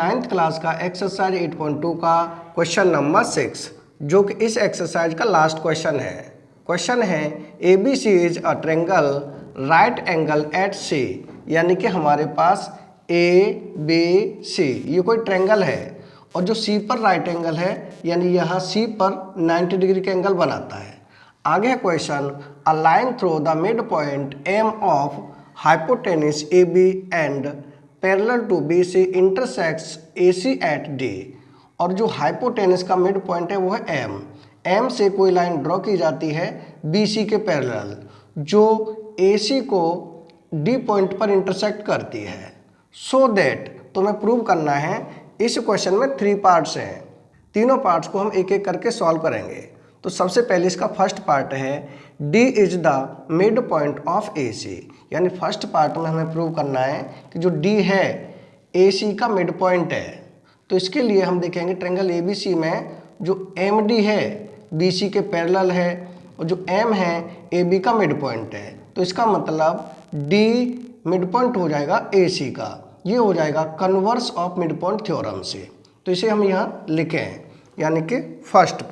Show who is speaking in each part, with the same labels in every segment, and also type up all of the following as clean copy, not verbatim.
Speaker 1: Ninth class का exercise 8.2 का question number 6, जो कि इस एक्सरसाइज का लास्ट क्वेश्चन है। क्वेश्चन है A B C is a triangle right angle at C, यानी कि हमारे पास ए बी सी ये कोई ट्रेंगल है और जो सी पर राइट एंगल है, यानी यहाँ सी पर 90 डिग्री का एंगल बनाता है। आगे है question, a line through the mid point M of hypotenuse A B and parallel to B C intersects A C at D. और जो हाइपोटेनस का मिड पॉइंट है वो है एम। एम से कोई लाइन ड्रॉ की जाती है बी सी के पैरेलल, जो ए सी को डी पॉइंट पर इंटरसेक्ट करती है। सो दैट, तो हमें प्रूव करना है। इस क्वेश्चन में 3 पार्ट्स हैं, तीनों पार्ट्स को हम एक एक करके सॉल्व करेंगे। तो सबसे पहले इसका फर्स्ट पार्ट है D is the mid point of A C, यानी फर्स्ट पार्ट में हमें प्रूव करना है कि जो D है ए सी का मिड पॉइंट है। तो इसके लिए हम देखेंगे ट्रेंगल ए बी सी में जो एम डी है बी सी के पैरेलल है और जो एम है ए बी का मिड पॉइंट है। तो इसका मतलब D मिड पॉइंट हो जाएगा ए सी का, ये हो जाएगा converse of mid point theorem से। तो इसे हम यहाँ लिखें, यानी कि फर्स्ट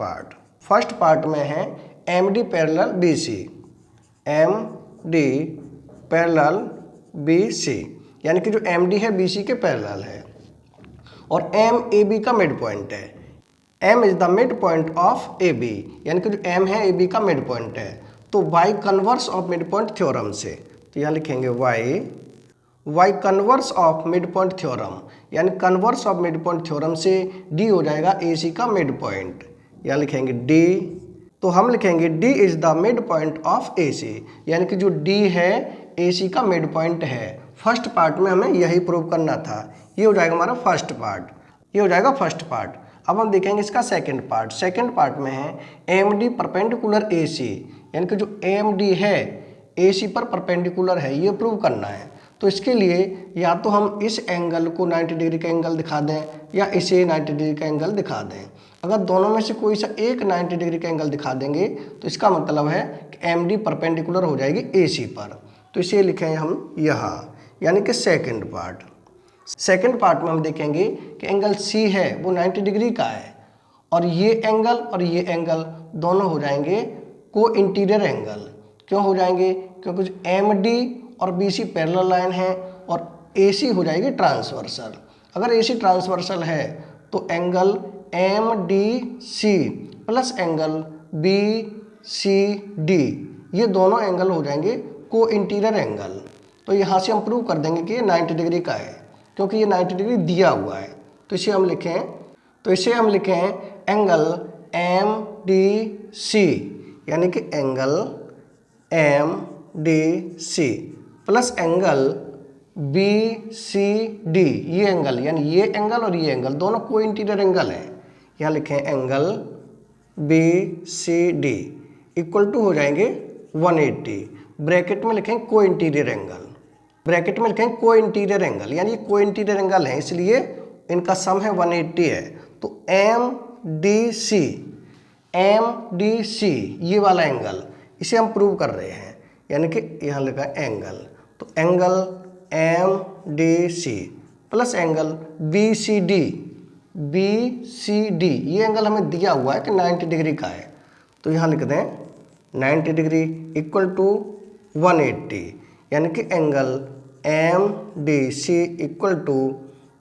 Speaker 1: पार्ट में है M D parallel B C, M D parallel B C, यानी कि जो एम डी है बी सी के पैरेलल है और एम ए बी का मिड पॉइंट है। M is the mid point of A B, यानी कि जो एम है ए बी का मिड पॉइंट है। तो by converse of mid point theorem से, तो यहाँ लिखेंगे by converse of mid point theorem, यानी converse of mid point theorem से डी हो जाएगा ए सी का मिड पॉइंट। यहाँ लिखेंगे डी, तो हम लिखेंगे D is the mid point of A C, यानी कि जो डी है ए सी का मिड पॉइंट है। फर्स्ट पार्ट में हमें यही प्रूव करना था। ये हो जाएगा हमारा फर्स्ट पार्ट। अब हम देखेंगे इसका सेकंड पार्ट में है M D perpendicular A C, यानी कि जो एम डी है ए सी पर परपेंडिकुलर है, ये प्रूव करना है। तो इसके लिए या तो हम इस एंगल को 90 डिग्री का एंगल दिखा दें या इसे 90 डिग्री का एंगल दिखा दें। अगर दोनों में से कोई सा एक 90 डिग्री का एंगल दिखा देंगे तो इसका मतलब है कि एम डी परपेंडिकुलर हो जाएगी ए सी पर। तो इसे लिखें हम यहाँ, यानी कि सेकंड पार्ट में हम देखेंगे कि एंगल सी है वो 90 डिग्री का है और ये एंगल दोनों हो जाएंगे को इंटीरियर एंगल। क्यों हो जाएंगे? क्योंकि एम डी और बी सी पैरेलल लाइन है और ए सी हो जाएगी ट्रांसवर्सल। अगर ए सी ट्रांसवर्सल है तो angle M D C plus angle B C D, ये दोनों एंगल हो जाएंगे को इंटीरियर एंगल। तो यहाँ से हम प्रूव कर देंगे कि ये 90 डिग्री का है, क्योंकि ये 90 डिग्री दिया हुआ है। तो इसे हम लिखें एंगल एम डी सी, यानी कि angle M D C plus angle B C D, ये एंगल, यानी ये एंगल और ये एंगल दोनों को इंटीरियर एंगल हैं। यहाँ लिखें angle B C D equal to हो जाएंगे 180। ब्रैकेट में लिखें को इंटीरियर एंगल, यानी ये को इंटीरियर एंगल है, इसलिए इनका सम है 180 है। तो एम डी सी ये वाला एंगल, इसे हम प्रूव कर रहे हैं, यानी कि यहाँ लिखा है एंगल। तो angle M D C plus angle B C D, ये एंगल हमें दिया हुआ है कि 90 डिग्री का है। तो यहाँ लिख दें 90 डिग्री इक्वल टू 180, यानी कि angle M D C equal to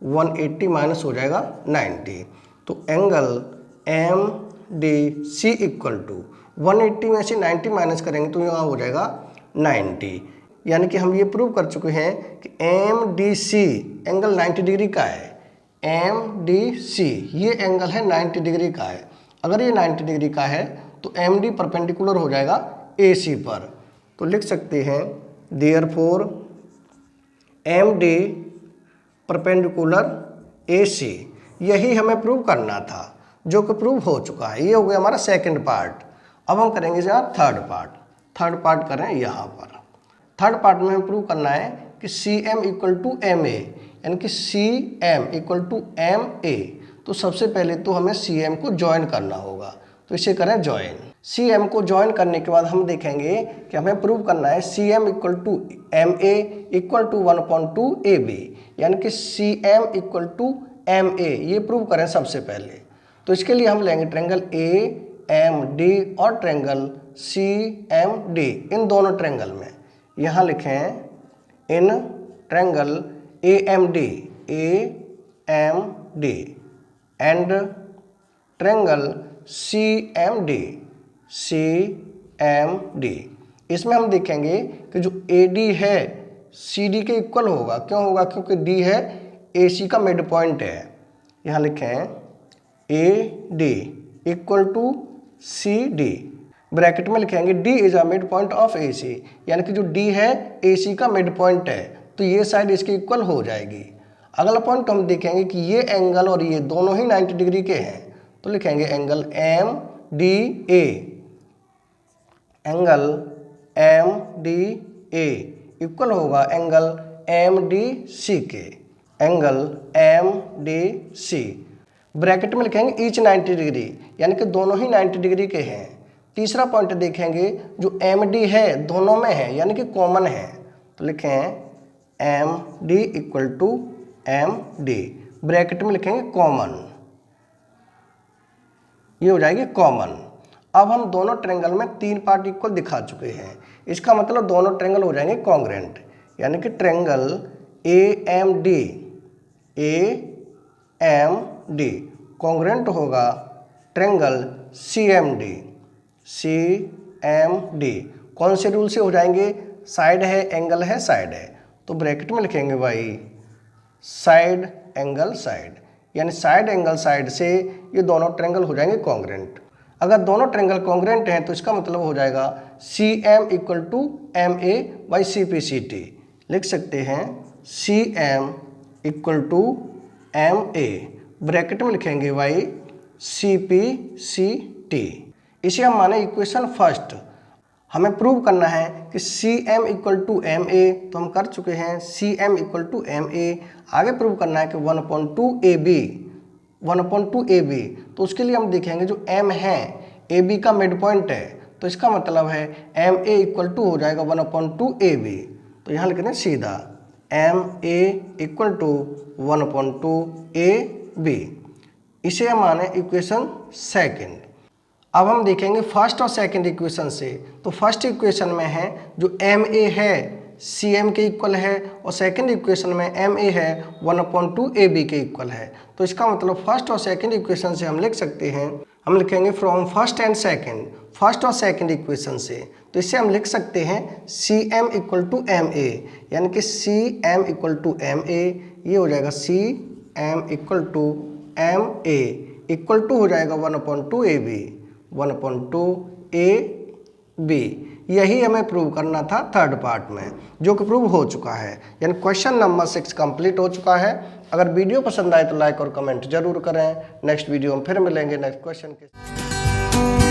Speaker 1: 180 minus हो जाएगा 90। तो angle M D C equal to 180 में से 90 माइनस करेंगे तो यहाँ हो जाएगा 90, यानी कि हम ये प्रूव कर चुके हैं कि M D C angle 90 degree का है। एम डी सी ये एंगल है 90 डिग्री का है। अगर ये 90 डिग्री का है तो एम डी परपेंडिकुलर हो जाएगा ए सी पर। तो लिख सकते हैं therefore M D perpendicular A C, यही हमें प्रूव करना था, जो कि प्रूव हो चुका है। ये हो गया हमारा सेकंड पार्ट। अब हम करेंगे जहाँ थर्ड पार्ट करें यहाँ पर। थर्ड पार्ट में हमें प्रूव करना है कि C M equal to M A, यानी कि C M equal to M A. तो सबसे पहले तो हमें सी एम को ज्वाइन करना होगा, तो इसे करें ज्वाइन। सी एम को ज्वाइन करने के बाद हम देखेंगे कि हमें प्रूव करना है C M equal to M A equal to 1/2 A B, यानी कि C M equal to M A, ये प्रूव करें सबसे पहले। तो इसके लिए हम लेंगे ट्रायंगल ए एम डी और ट्रायंगल सी एम डी, इन दोनों ट्रायंगल में यहाँ लिखें in triangle A M D and triangle C M D. इसमें हम देखेंगे कि जो ए डी है सी डी के इक्वल होगा। क्यों होगा? क्योंकि डी है ए सी का मिड पॉइंट है। यहाँ लिखें A D equal to C D, bracket में लिखेंगे D is a mid point of A C, यानी कि जो डी है ए सी का मिड पॉइंट है, तो ये साइड इसके इक्वल हो जाएगी। अगला पॉइंट हम देखेंगे कि ये एंगल और ये दोनों ही 90 डिग्री के हैं, तो लिखेंगे angle M D A, angle M D A equal होगा एंगल एम डी सी के, angle M D C. Bracket में लिखेंगे ईच 90 डिग्री, यानी कि दोनों ही 90 डिग्री के हैं। तीसरा पॉइंट देखेंगे जो एम डी है दोनों में है, यानी कि कॉमन है, तो लिखें M D equal to M D, bracket में लिखेंगे कॉमन, ये हो जाएगी कॉमन। अब हम दोनों ट्रायंगल में 3 पार्ट इक्वल दिखा चुके हैं, इसका मतलब दोनों ट्रायंगल हो जाएंगे कॉन्ग्रुएंट, यानी कि triangle A M D congruent होगा ट्रायंगल सी एम डी। कौन से रूल से हो जाएंगे? साइड है, एंगल है, साइड है, तो ब्रैकेट में लिखेंगे भाई साइड एंगल साइड, यानी साइड एंगल साइड से ये दोनों ट्रायंगल हो जाएंगे कॉन्ग्रुएंट। अगर दोनों ट्रायंगल कॉन्ग्रुएंट हैं तो इसका मतलब हो जाएगा C M equal to M A by C P C T. लिख सकते हैं C M equal to M A, bracket में लिखेंगे भाई सी पी सी टी। इसे हम माने इक्वेशन फर्स्ट। हमें प्रूव करना है कि C M equal to M A, तो हम कर चुके हैं C M equal to M A. आगे प्रूव करना है कि 1/2 ए बी, 1/2 ए बी, तो उसके लिए हम देखेंगे जो m है ए बी का मिड पॉइंट है, तो इसका मतलब है एम ए इक्वल टू हो जाएगा 1/2 ए बी। तो यहाँ लिख दें सीधा M A equal to 1/2 A B. इसे हम माने इक्वेशन सेकेंड। अब हम देखेंगे फर्स्ट और सेकंड इक्वेशन से। तो फर्स्ट इक्वेशन में है जो एम ए है सी एम के इक्वल है, और सेकंड इक्वेशन में एम ए है 1/2 ए बी के इक्वल है। तो इसका मतलब फर्स्ट और सेकंड इक्वेशन से हम लिख सकते हैं, हम लिखेंगे from first and second, first और सेकंड इक्वेशन से। तो इससे हम लिख सकते हैं C M equal to M A, यानी कि C M equal to M A, ये हो जाएगा C M equal to M A equal to हो जाएगा 1/2 ए बी, 1/2 ए बी। यही हमें प्रूव करना था थर्ड पार्ट में, जो कि प्रूव हो चुका है, यानी क्वेश्चन नंबर 6 कंप्लीट हो चुका है। अगर वीडियो पसंद आए तो लाइक और कमेंट जरूर करें। नेक्स्ट वीडियो में फिर मिलेंगे नेक्स्ट क्वेश्चन के।